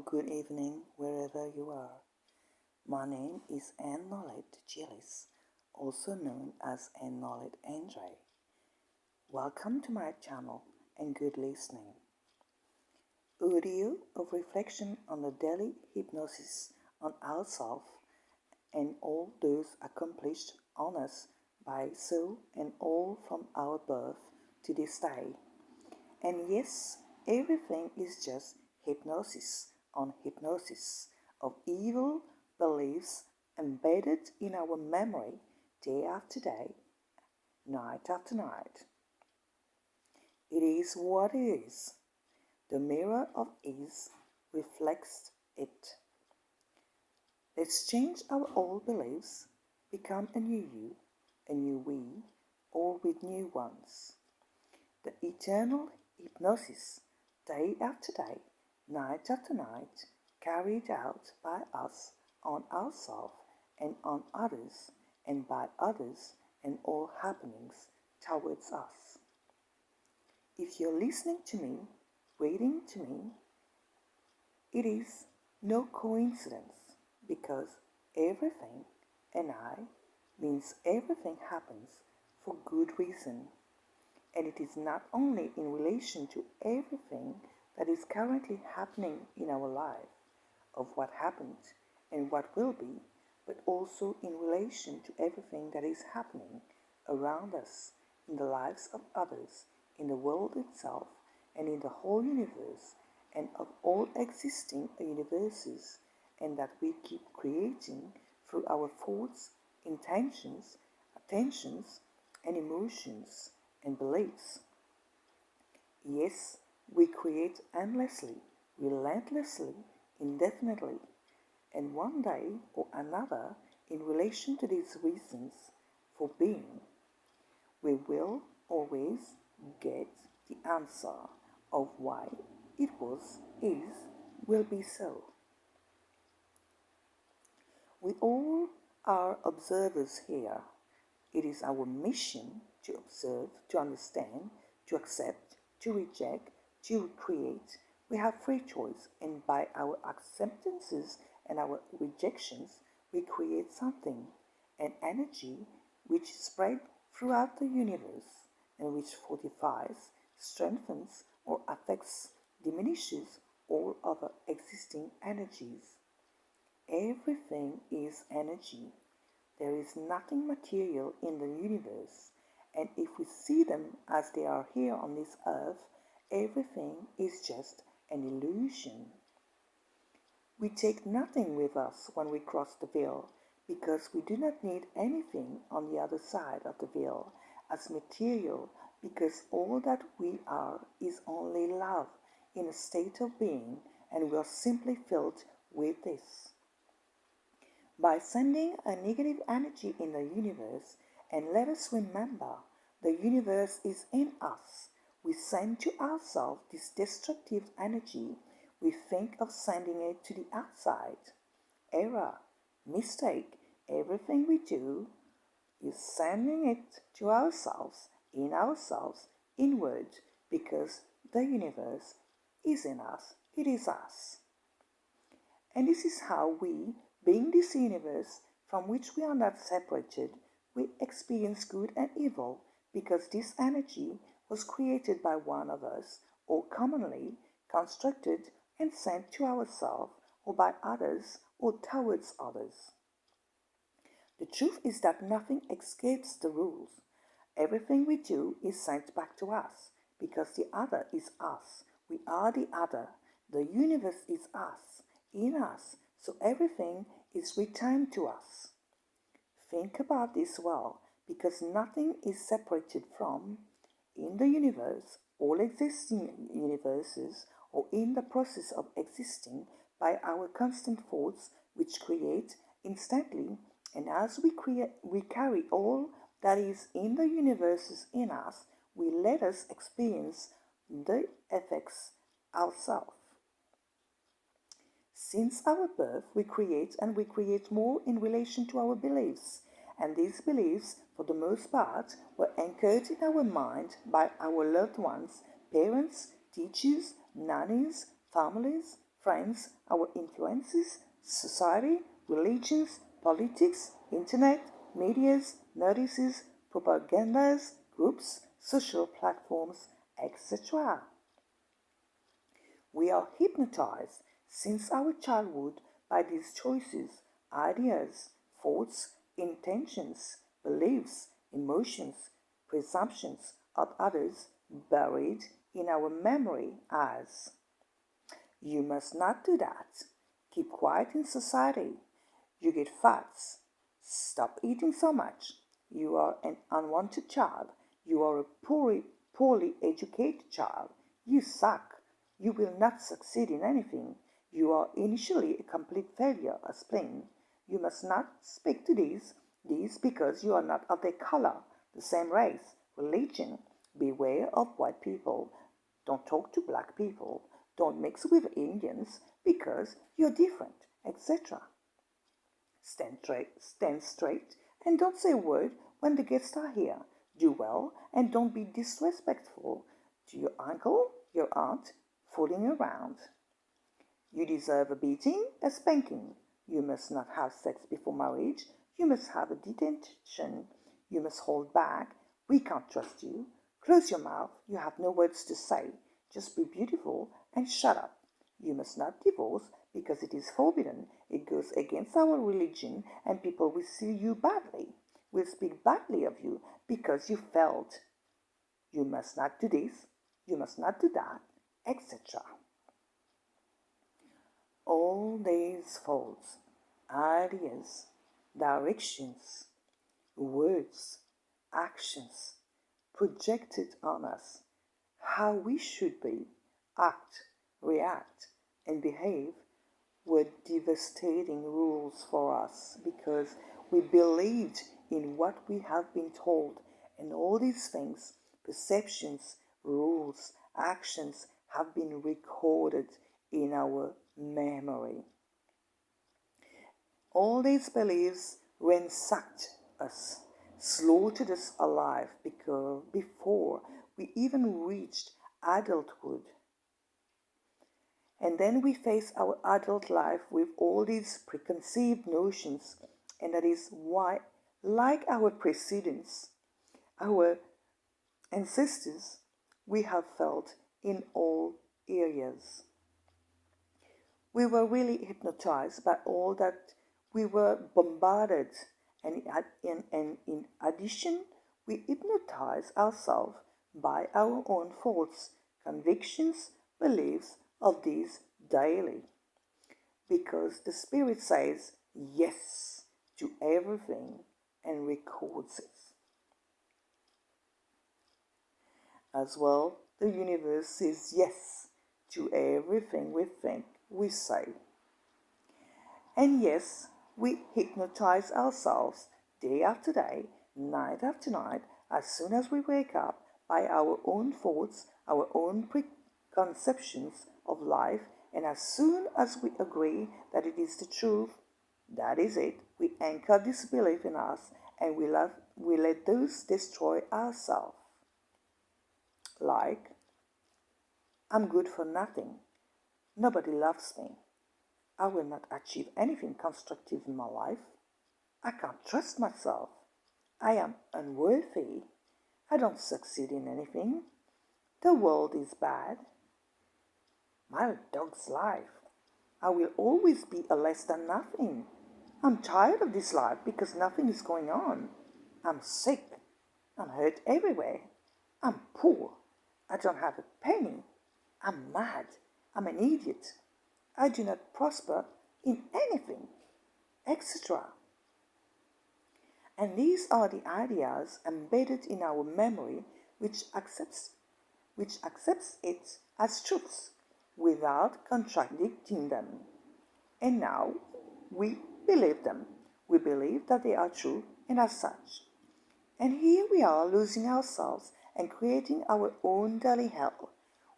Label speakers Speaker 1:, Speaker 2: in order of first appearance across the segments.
Speaker 1: or good evening wherever you are. My name is Anne-Nolette Gillis, also known as Anne-Nolette Andre. Welcome to my channel and good listening. Audio of reflection on the daily hypnosis on ourselves and all those accomplished on us by soul and all from our birth to this day. And yes, everything is just hypnosis on hypnosis of evil beliefs embedded in our memory day after day, night after night. It is what it is. The mirror of is reflects it. Let's change our old beliefs, become a new you, a new we, all with new ones. The eternal hypnosis, day after day, night after night, carried out by us on ourselves and on others, and by others and all happenings towards us. If you're listening to me, reading to me, it is no coincidence, because everything and I means everything happens for good reason. And it is not only in relation to everything that is currently happening in our life, of what happened and what will be, but also in relation to everything that is happening around us, in the lives of others, in the world itself, and in the whole universe, and of all existing universes, and that we keep creating through our thoughts, intentions, attentions, and emotions and beliefs. Yes, we create endlessly, relentlessly, indefinitely, and one day or another, in relation to these reasons for being, we will always get the answer of why it was, is, will be so. We all are observers here. It is our mission to observe, to understand, to accept, to reject, to create. We have free choice, and by our acceptances and our rejections, we create something, an energy which spreads throughout the universe and which fortifies, strengthens, or affects, diminishes all other existing energies. Everything is energy. There is nothing material in the universe, and if we see them as they are here on this earth, everything is just an illusion. We take nothing with us when we cross the veil, because we do not need anything on the other side of the veil as material, because all that we are is only love in a state of being, and we are simply filled with this. By sending a negative energy in the universe, and let us remember, the universe is in us. We send to ourselves this destructive energy. We think of sending it to the outside. Error, mistake, everything we do is sending it to ourselves, inward, because the universe is in us. It is us. And this is how we, being this universe from which we are not separated, we experience good and evil, because this energy was created by one of us, or commonly constructed and sent to ourselves, or by others, or towards others. The truth is that nothing escapes the rules. Everything we do is sent back to us, because the other is us. We are the other. The universe is us, in us, so everything is returned to us. Think about this well, because nothing is separated from, in the universe, all existing universes, or in the process of existing, by our constant thoughts, which create instantly, and as we carry all that is in the universes in us, we let us experience the effects ourselves. Since our birth, we create, and we create more in relation to our beliefs. And these beliefs, for the most part, were anchored in our mind by our loved ones, parents, teachers, nannies, families, friends, our influences, society, religions, politics, internet, medias, notices, propagandas, groups, social platforms, etc. We are hypnotized since our childhood by these choices, ideas, thoughts, intentions, beliefs, emotions, presumptions of others buried in our memory as you must not do that. Keep quiet in society. You get fats. Stop eating so much. You are an unwanted child. You are a poorly educated child. You suck. You will not succeed in anything. You are initially a complete failure, a spleen. You must not speak to these because you are not of their color, the same race, religion. Beware of white people. Don't talk to black people. Don't mix with Indians because you're different, etc. Stand straight and don't say a word when the guests are here. Do well and don't be disrespectful to your uncle, your aunt, fooling around. You deserve a beating, a spanking. You must not have sex before marriage. You must have a detention. You must hold back. We can't trust you. Close your mouth. You have no words to say. Just be beautiful and shut up. You must not divorce because it is forbidden. It goes against our religion and people will see you badly, will speak badly of you because you failed. You must not do this. You must not do that, etc. All these thoughts, ideas, directions, words, actions projected on us, how we should be, act, react, and behave were devastating rules for us because we believed in what we have been told, and all these things, perceptions, rules, actions, have been recorded in our memory. All these beliefs ransacked us, slaughtered us alive before we even reached adulthood. And then we face our adult life with all these preconceived notions, and that is why, like our precedents, our ancestors, we have felt in all areas. We were really hypnotized by all that we were bombarded, and in addition, we hypnotize ourselves by our own thoughts, convictions, beliefs of these daily. Because the Spirit says yes to everything and records it. As well, the universe says yes to everything we think, we say. And yes, we hypnotize ourselves day after day, night after night, as soon as we wake up by our own thoughts, our own preconceptions of life, and as soon as we agree that it is the truth, that is it, we anchor this belief in us and we let those destroy ourselves. Like, I'm good for nothing. Nobody loves me. I will not achieve anything constructive in my life. I can't trust myself. I am unworthy. I don't succeed in anything. The world is bad. My dog's life. I will always be a less than nothing. I'm tired of this life because nothing is going on. I'm sick. I'm hurt everywhere. I'm poor. I don't have a penny. I'm mad. I'm an idiot. I do not prosper in anything, etc. And these are the ideas embedded in our memory which accepts it as truths without contradicting them. And now we believe them. We believe that they are true and as such. And here we are losing ourselves and creating our own daily hell.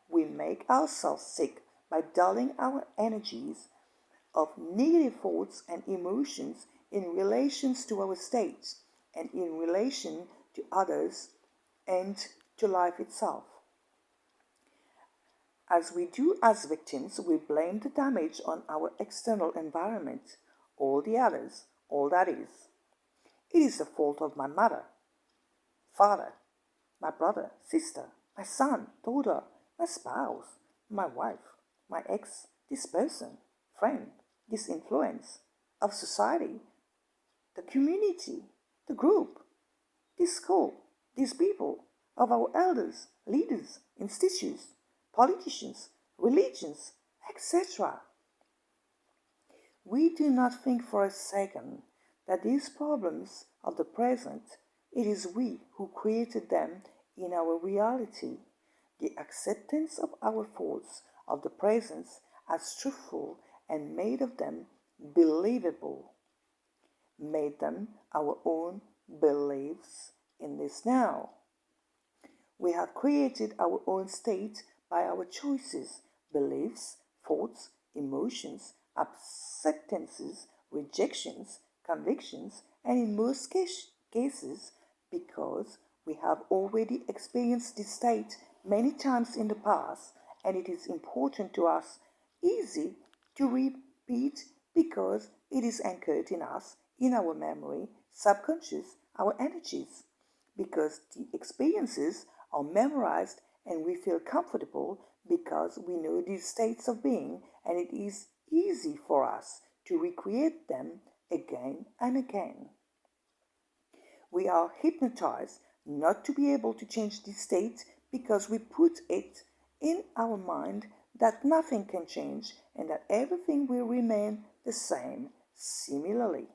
Speaker 1: We make ourselves sick by dulling our energies of negative thoughts and emotions in relations to our state and in relation to others and to life itself. As we do as victims, we blame the damage on our external environment, all the others, all that is. It is the fault of my mother, father, my brother, sister, my son, daughter, my spouse, my wife, my ex, this person, friend, this influence of society, the community, the group, this school, these people, of our elders, leaders, institutes, politicians, religions, etc. We do not think for a second that these problems of the present, it is we who created them in our reality. The acceptance of our faults of the present as truthful and made of them believable, made them our own beliefs in this now. We have created our own state by our choices, beliefs, thoughts, emotions, acceptances, rejections, convictions, and in most cases, because we have already experienced this state many times in the past, and it is important to us, easy to repeat because it is anchored in us, in our memory, subconscious, our energies. Because the experiences are memorized and we feel comfortable because we know these states of being, and it is easy for us to recreate them again and again. We are hypnotized not to be able to change this state because we put it in our mind that nothing can change and that everything will remain the same. Similarly,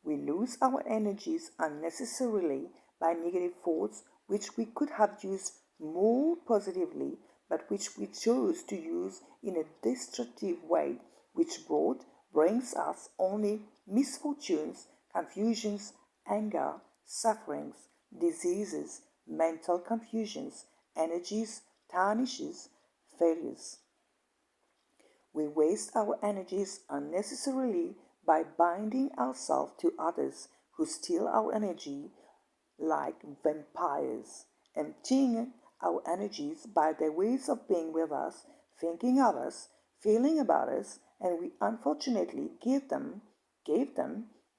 Speaker 1: we lose our energies unnecessarily by negative thoughts which we could have used more positively, but which we chose to use in a destructive way, which brings us only misfortunes, confusions, anger, sufferings, diseases, mental confusions, energies, tarnishes, failures. We waste our energies unnecessarily by binding ourselves to others who steal our energy like vampires, emptying our energies by their ways of being with us, thinking of us, feeling about us, and we unfortunately gave them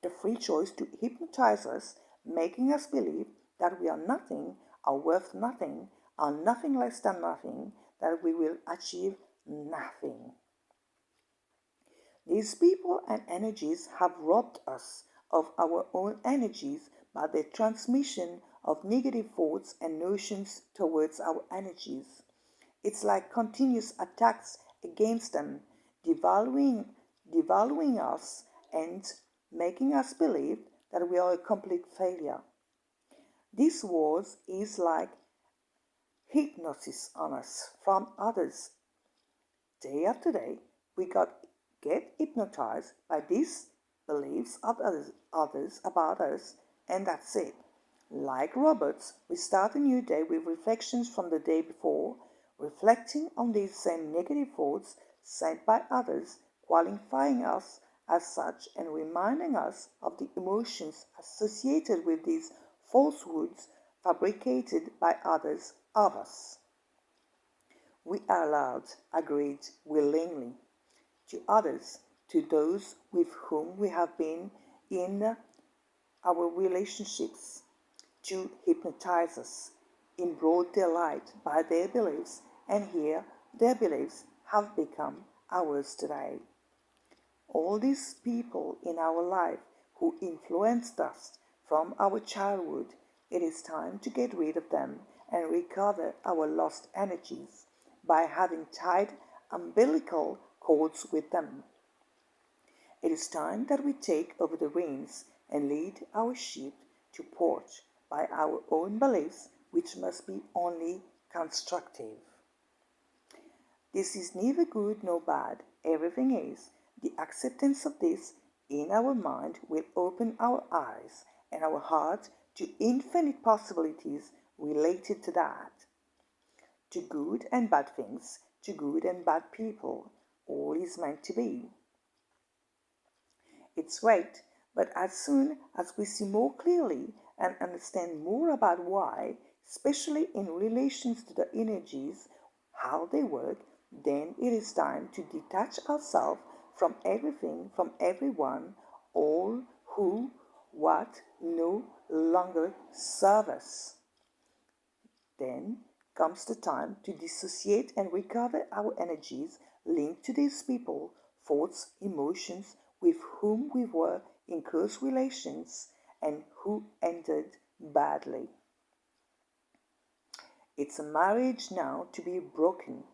Speaker 1: the free choice to hypnotize us, making us believe that we are nothing, are worth nothing, are nothing less than nothing, that we will achieve nothing. These people and energies have robbed us of our own energies by their transmission of negative thoughts and notions towards our energies. It's like continuous attacks against them, devaluing us and making us believe that we are a complete failure. This wars is like hypnosis on us from others. Day after day, we get hypnotized by these beliefs of others about us, and that's it. Like robots, we start a new day with reflections from the day before, reflecting on these same negative thoughts sent by others, qualifying us as such and reminding us of the emotions associated with these falsehoods fabricated by others of us. We are allowed, agreed willingly, to others, to those with whom we have been in our relationships, to hypnotize us in broad daylight by their beliefs, and here their beliefs have become ours today. All these people in our life who influenced us from our childhood, it is time to get rid of them and recover our lost energies by having tied umbilical cords with them. It is time that we take over the reins and lead our ship to port by our own beliefs, which must be only constructive. This is neither good nor bad, everything is. The acceptance of this in our mind will open our eyes and our heart to infinite possibilities related to that. To good and bad things, to good and bad people, all is meant to be. It's great, but as soon as we see more clearly and understand more about why, especially in relations to the energies, how they work, then it is time to detach ourselves from everything, from everyone, all who, what no longer serve us. Then comes the time to dissociate and recover our energies linked to these people, thoughts, emotions with whom we were in close relations and who ended badly. It's a marriage now to be broken,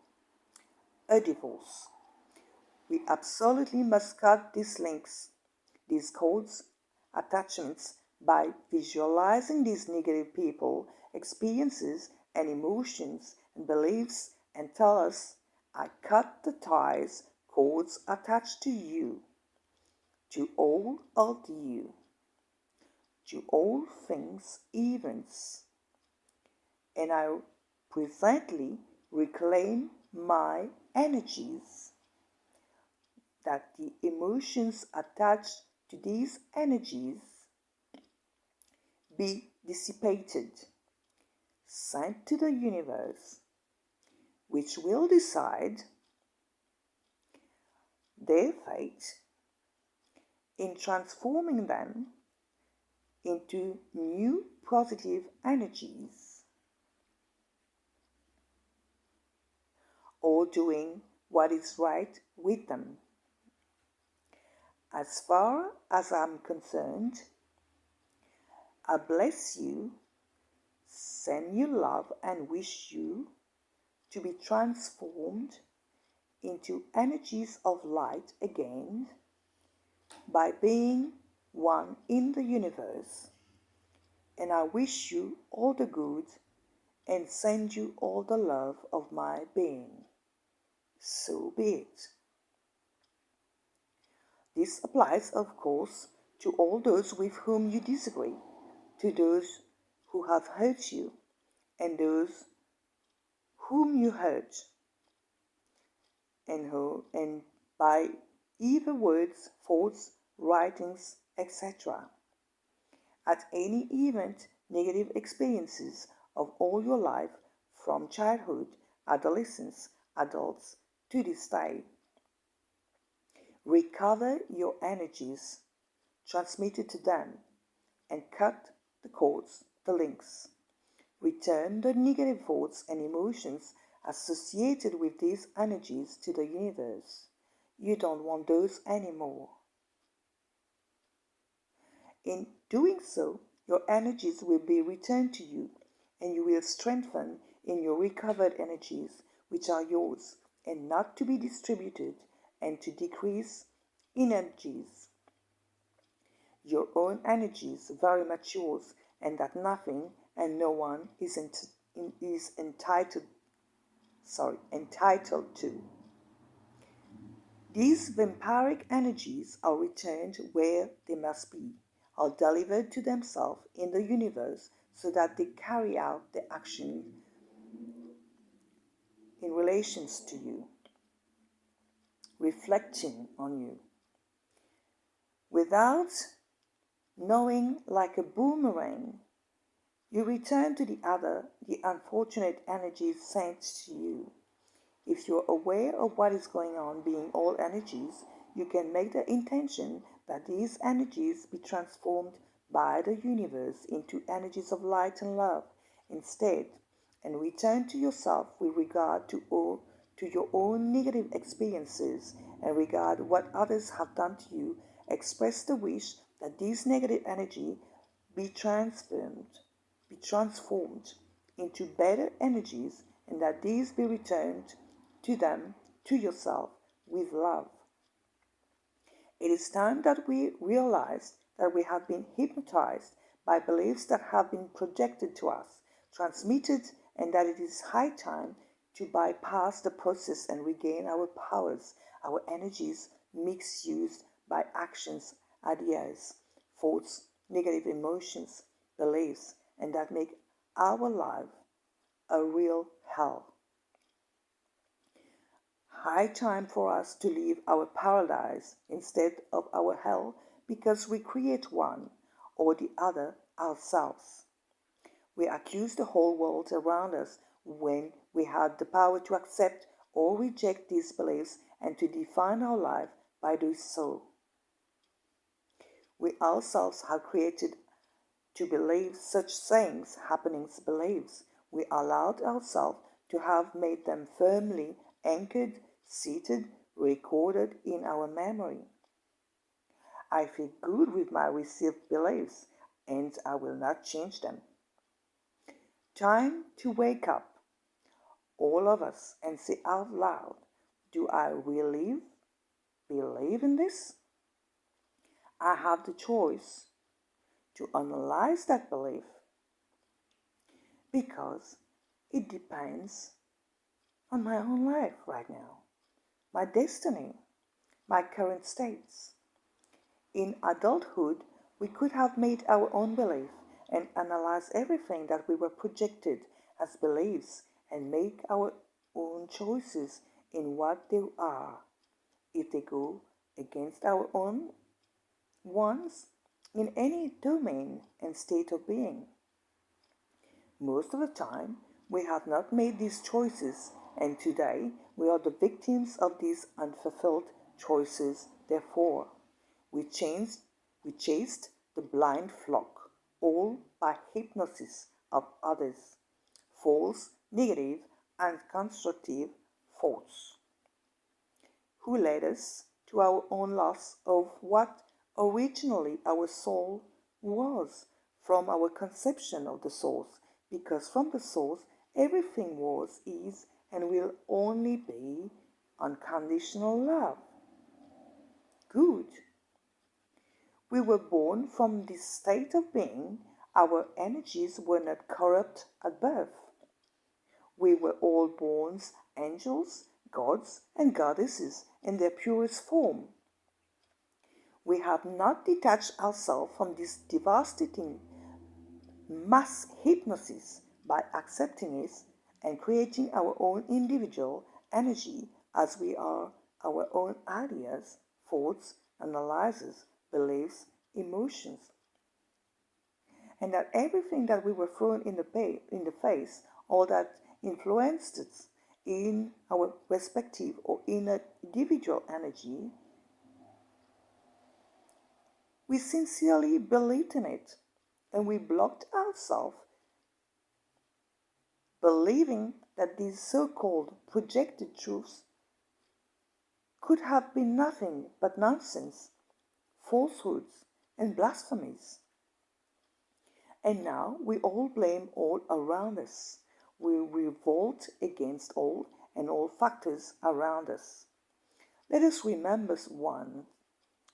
Speaker 1: a divorce. We absolutely must cut these links, these codes, attachments by visualizing these negative people, experiences, and emotions and beliefs and tell us, I cut the ties, cords attached to you, to all of you, to all things, events, and I presently reclaim my energies, that the emotions attached to these energies be dissipated, sent to the universe, which will decide their fate in transforming them into new positive energies or doing what is right with them. As far as I'm concerned, I bless you, send you love, and wish you to be transformed into energies of light again by being one in the universe. And I wish you all the good and send you all the love of my being. So be it. This applies, of course, to all those with whom you disagree, to those who have hurt you, and those whom you hurt, and by either words, thoughts, writings, etc. At any event, negative experiences of all your life, from childhood, adolescence, adults to this day. Recover your energies transmitted to them and cut the cords, the links. Return the negative thoughts and emotions associated with these energies to the universe. You don't want those anymore. In doing so, your energies will be returned to you and you will strengthen in your recovered energies, which are yours and not to be distributed and to decrease in energies. Your own energies very much yours, and that nothing and no one is entitled to. These vampiric energies are returned where they must be, are delivered to themselves in the universe so that they carry out the action in relations to you, reflecting on you. Without knowing, like a boomerang, you return to the other the unfortunate energies sent to you. If you're aware of what is going on being all energies, you can make the intention that these energies be transformed by the universe into energies of light and love instead, and return to yourself with regard to your own negative experiences and regard what others have done to you. Express the wish that these negative energy be transformed into better energies, and that these be returned to them, to yourself, with love. It is time that we realize that we have been hypnotized by beliefs that have been projected to us, transmitted, and that it is high time to bypass the process and regain our powers, our energies misused by actions, ideas, thoughts, negative emotions, beliefs, and that make our life a real hell. High time for us to leave our paradise instead of our hell, because we create one or the other ourselves. We accuse the whole world around us when We had the power to accept or reject these beliefs and to define our life by doing so. We ourselves have created to believe such sayings, happenings, beliefs. We allowed ourselves to have made them firmly anchored, seated, recorded in our memory. I feel good with my received beliefs, and I will not change them. Time to wake up, all of us, and say out loud, do I really believe in this? I have the choice to analyze that belief because it depends on my own life right now, my destiny, my current states. In adulthood, we could have made our own belief and analyze everything that we were projected as beliefs and make our own choices in what they are. If they go against our own ones in any domain and state of being. Most of the time, we have not made these choices, and today we are the victims of these unfulfilled choices. Therefore, we chased the blind flock, all by hypnosis of others, false, negative, and constructive thoughts, who led us to our own loss of what originally our soul was from our conception of the source, because from the source everything was, is, and will only be unconditional love. Good. We were born from this state of being. Our energies were not corrupt at birth. We were all born angels, gods, and goddesses in their purest form. We have not detached ourselves from this devastating mass hypnosis by accepting it and creating our own individual energy as we are our own ideas, thoughts, analyses, beliefs, emotions. And that everything that we were thrown in the face or that influenced us in our respective or inner individual energy, we sincerely believed in it and we blocked ourselves, believing that these so-called projected truths could have been nothing but nonsense, falsehoods, and blasphemies. And now we all blame all around us. We revolt against all and all factors around us. Let us remember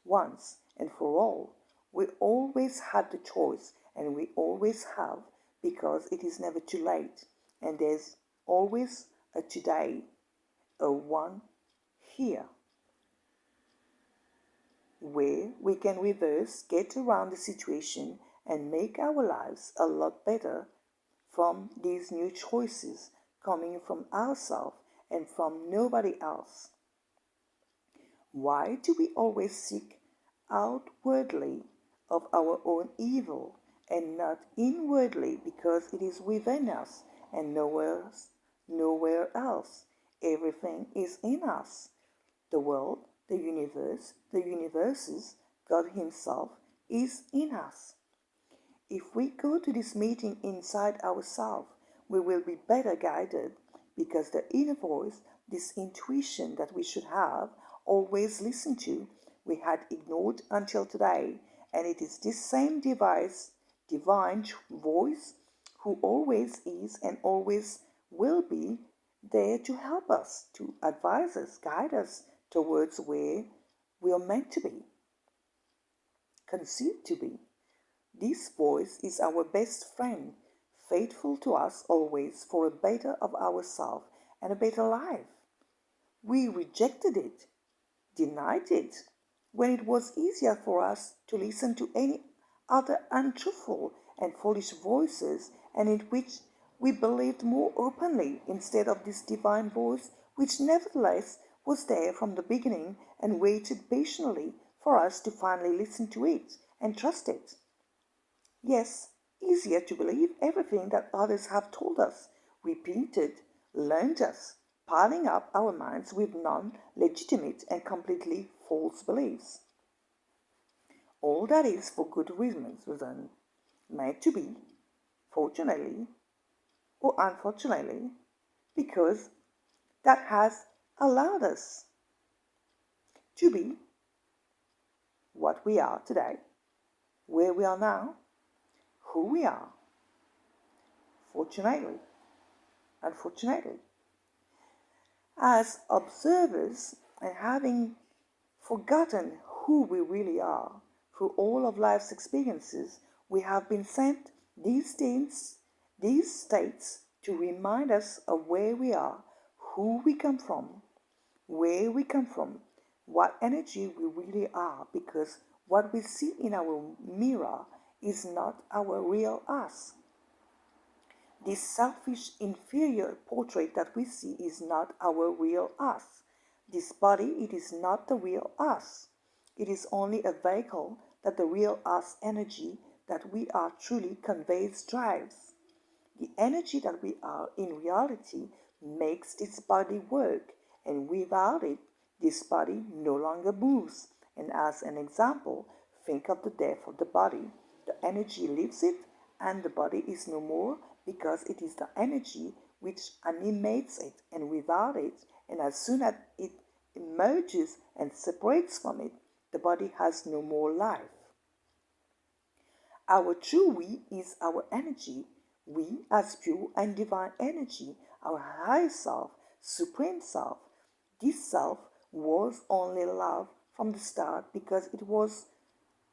Speaker 1: once and for all, we always had the choice, and we always have, because it is never too late, and there's always a today, a one here, where we can reverse, get around the situation, and make our lives a lot better from these new choices coming from ourselves and from nobody else. Why do we always seek outwardly of our own evil and not inwardly, because it is within us and nowhere else? Everything is in us. The world, the universes, God Himself is in us. If we go to this meeting inside ourselves, we will be better guided, because the inner voice, this intuition that we should have always listened to, we had ignored until today, and it is this same divine voice who always is and always will be there to help us, to advise us, guide us towards where we are meant to be, conceived to be. This voice is our best friend, faithful to us always for a better of ourselves and a better life. We rejected it, denied it, when it was easier for us to listen to any other untruthful and foolish voices, and in which we believed more openly instead of this divine voice, which nevertheless was there from the beginning and waited patiently for us to finally listen to it and trust it. Yes, easier to believe everything that others have told us, repeated learned us, piling up our minds with non-legitimate and completely false beliefs. All that is for good reasons, meant to be, fortunately or unfortunately, because that has allowed us to be what we are today, where we are now, who we are, fortunately, unfortunately. As observers and having forgotten who we really are through all of life's experiences, we have been sent these states to remind us of where we are, who we come from, where we come from, what energy we really are, because what we see in our mirror is not our real us. This selfish, inferior portrait that we see is not our real us. This body, it is not the real us. It is only a vehicle that the real us energy that we are truly conveys drives. The energy that we are in reality makes this body work, and without it, this body no longer moves. And as an example, think of the death of the body. The energy leaves it, and the body is no more because it is the energy which animates it, and without it, and as soon as it emerges and separates from it, the body has no more life. Our true we is our energy. We as pure and divine energy, our higher self, supreme self. This self was only love from the start because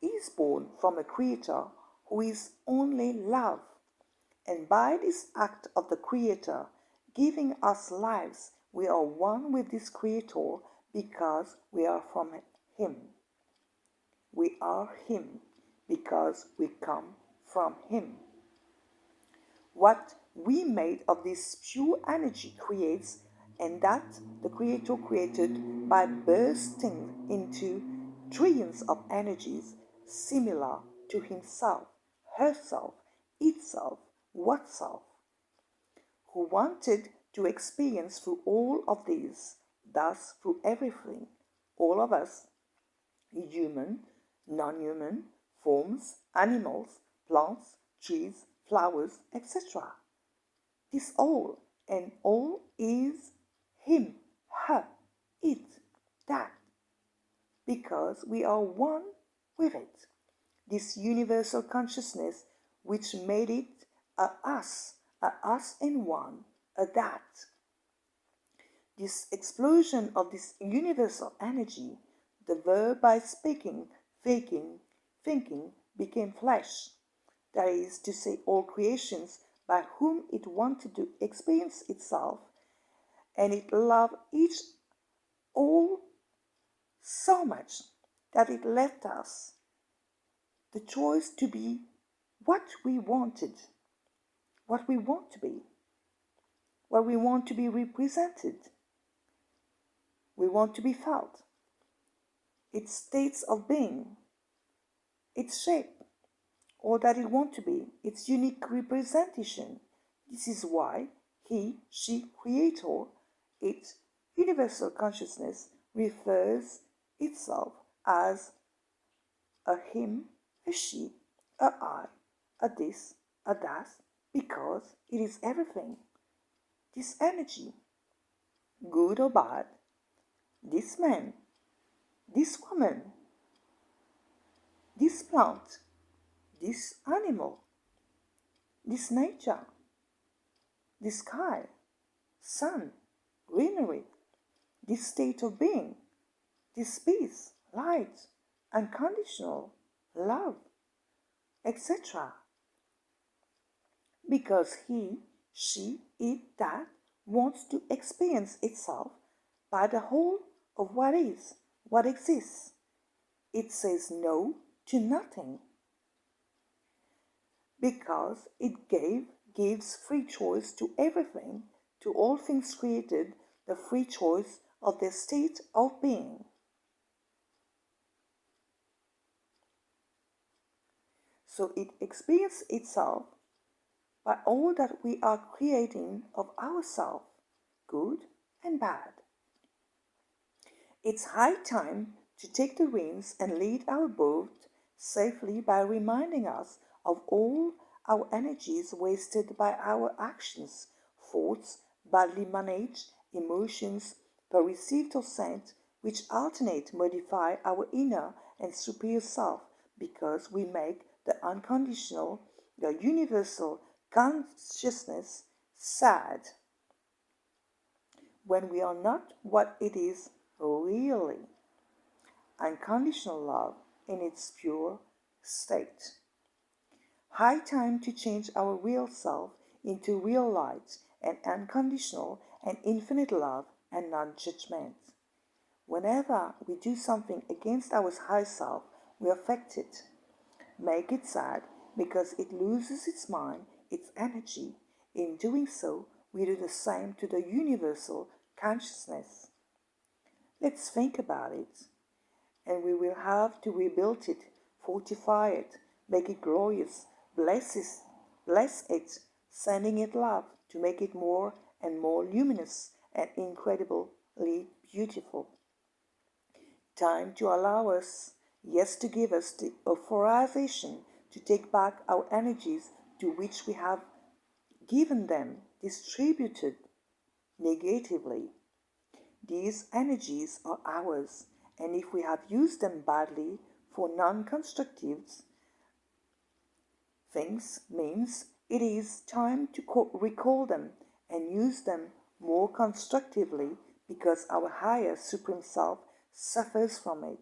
Speaker 1: is born from a creator who is only love. And by this act of the creator giving us lives, we are one with this creator because we are from him. We are him because we come from him. What we made of this pure energy creates, and that the creator created by bursting into trillions of energies similar to himself, herself, itself, whatself, who wanted to experience through all of these, thus through everything, all of us, human, non-human, forms, animals, plants, trees, flowers, etc. This all and all is him, her, it, that, because we are one with it. This universal consciousness which made it a us in one, a that. This explosion of this universal energy, the verb by speaking, thinking, became flesh. That is to say, all creations by whom it wanted to experience itself, and it loved each all so much that it left us the choice to be what we wanted, what we want to be, what we want to be represented, we want to be felt, its states of being, its shape, or that it want to be, its unique representation. This is why he, she, creator, its universal consciousness refers itself as a him, a she, a I, a this, a that, because it is everything. This energy, good or bad, this man, this woman, this plant, this animal, this nature, this sky, sun, greenery, this state of being, this peace, light, unconditional love, etc. Because he, she, it, that wants to experience itself by the whole of what is, what exists. It says no to nothing because it gives free choice to everything, to all things created, the free choice of their state of being. So it experiences itself by all that we are creating of ourselves, good and bad. It's high time to take the reins and lead our boat safely by reminding us of all our energies wasted by our actions, thoughts, badly managed, emotions, perceived or sent, which alternate modify our inner and superior self because we make the unconditional, the universal consciousness sad when we are not what it is really. Unconditional love in its pure state. High time to change our real self into real light and unconditional and infinite love and non-judgment. Whenever we do something against our high self, we affect it, make it sad because it loses its mind, its energy. In doing so, we do the same to the universal consciousness. Let's think about it, and we will have to rebuild it, fortify it, make it glorious, bless it, sending it love to make it more and more luminous and incredibly beautiful. Time to allow us, yes, to give us the authorization to take back our energies to which we have given them, distributed negatively. These energies are ours, and if we have used them badly for non-constructive things, means it is time to recall them and use them more constructively because our higher supreme self suffers from it,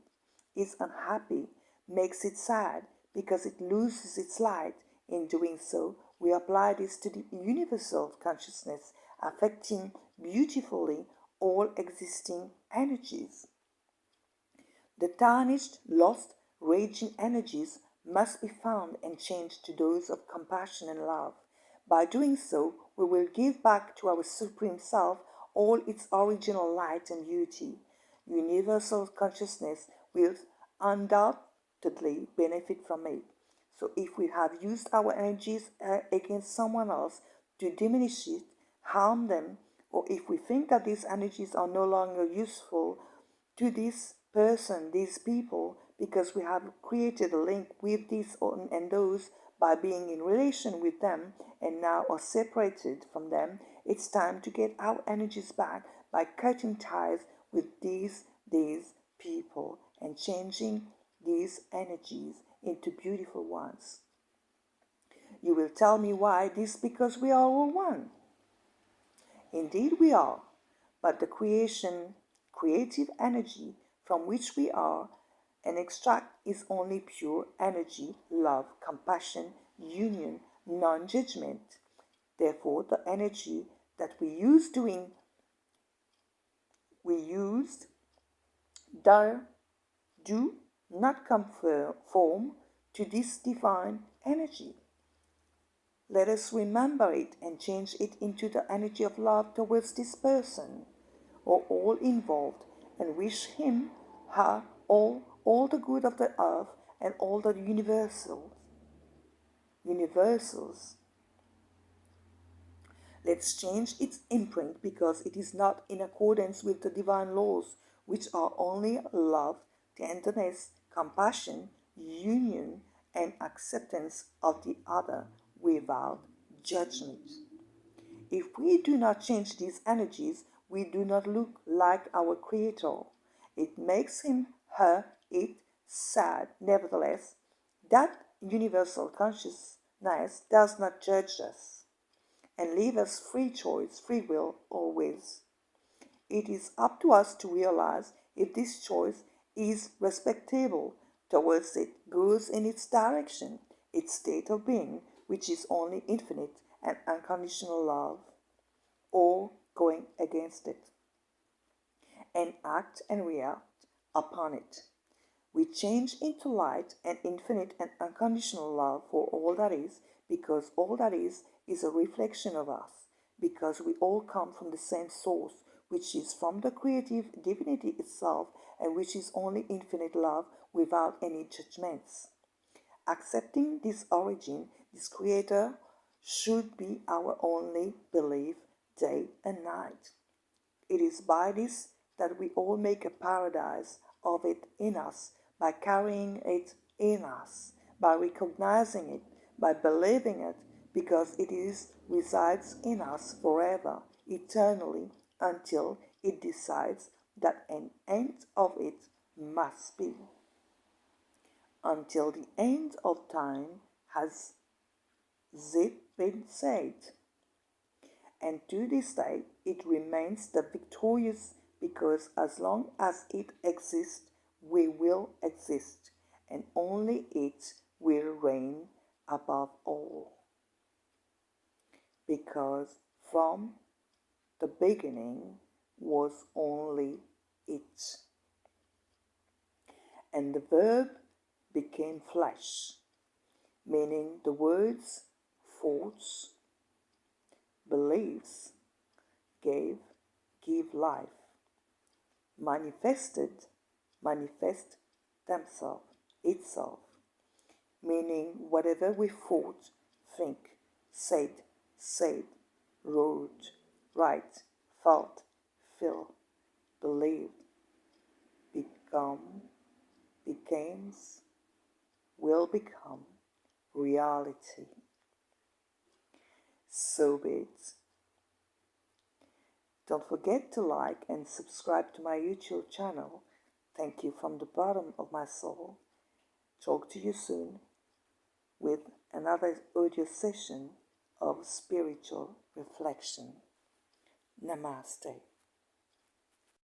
Speaker 1: is unhappy, makes it sad because it loses its light. In doing so, we apply this to the universal consciousness, affecting beautifully all existing energies. The tarnished, lost, raging energies must be found and changed to those of compassion and love. By doing so, we will give back to our Supreme Self all its original light and beauty. Universal consciousness will undoubtedly benefit from it. So if we have used our energies against someone else to diminish it, harm them, or if we think that these energies are no longer useful to this person, these people, because we have created a link with these and those by being in relation with them and now are separated from them, it's time to get our energies back by cutting ties with these people and changing these energies into beautiful ones. You will tell me why this, because we are all one. Indeed we are, but the creative energy from which we are and extract is only pure energy, love, compassion, union, non-judgment. Therefore, the energy that we used do not conform to this divine energy. Let us remember it and change it into the energy of love towards this person or all involved and wish him, her, all the good of the earth and all the universals. Let's change its imprint because it is not in accordance with the divine laws, which are only love, tenderness, compassion, union, and acceptance of the other without judgment. If we do not change these energies, we do not look like our Creator. It makes him, her, it sad. Nevertheless, that universal consciousness does not judge us and leave us free choice, free will always. It is up to us to realize if this choice is respectable towards it, goes in its direction, its state of being, which is only infinite and unconditional love, or going against it, and act and react upon it. We change into light and infinite and unconditional love for all that is, because all that is a reflection of us, because we all come from the same source, which is from the creative divinity itself, and which is only infinite love without any judgments. Accepting this origin, this creator, should be our only belief day and night. It is by this that we all make a paradise of it in us, by carrying it in us, by recognizing it, by believing it, because it is resides in us forever, eternally, until it decides that an end of it must be. Until the end of time has it been said. And to this day, it remains the victorious because as long as it exists, we will exist, and only it will reign above all. Because from the beginning was only it. And the Verb became flesh, meaning the words, thoughts, beliefs, give life, manifest themselves, itself, meaning whatever we thought, think, said, wrote, write, felt, feel, believed, becomes, will become reality. So be it. Don't forget to like and subscribe to my YouTube channel. Thank you from the bottom of my soul. Talk to you soon with another audio session of spiritual reflection. Namaste.